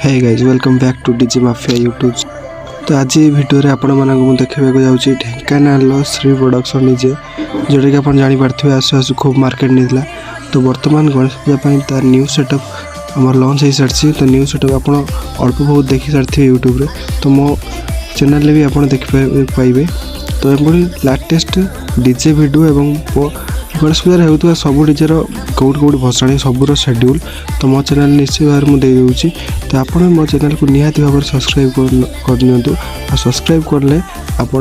Hey guys welcome back to DJ mafia YouTube. तो आज ये वीडियो रे आपण मानक देखा जाऊँगी ढेंकानाल श्री प्रोडक्शन डीजे जोटा कि आप जापारे आसु आसु खूब मार्केट नहीं। तो बर्तमान गणेश पूजा तार न्यू सेटअप आम लंच हो सारी। तो न्यू सेटअप आप अल्प बहुत देखी सारी यूट्यूब रे। तो मो चैनल भी आप देखिए। तो एमती लाटेस्ट डीजे वीडियो एवं गणेश पूजा होता सब डीजे कौट कौट भसाणी सबूर शेड्यूल तो मो चैनल निश्चित भाव में देदेवी। तो आप मो चैनल को निहाती भाव सब्सक्राइब करनी। सब्सक्राइब कले आप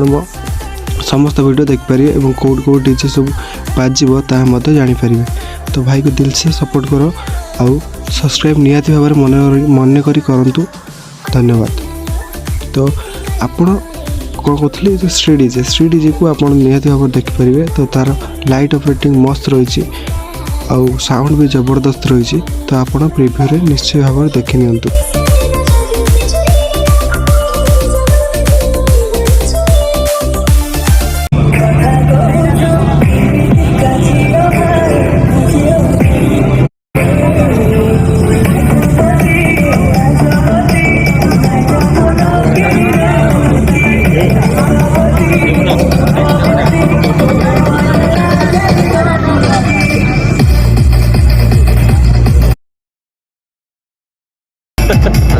समस्त वीडियो देखिपारे और कौट कौट डीजे सब बाजिब ताकि जानीपर। तो भाई को दिल से सपोर्ट करो आउ सब्सक्राइब निहाती भाव मन करूँ। धन्यवाद। तो आपण कौन कहते श्री डीजे को आप निहाती भाव देखिपारे। तो तार लाइट ऑपरेटिंग मस्त रही आउ साउंड भी जबरदस्त रही। तो आप प्रिव्यू रे निश्चय भाव देखि नियंतु।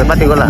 mati gula.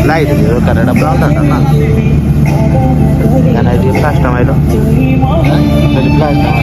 Light itu karena ada pelanggan kan? Karena dia plastik itu, dari plastik.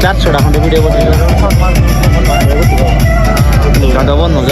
Chat sudah video buat video. Ada bonus,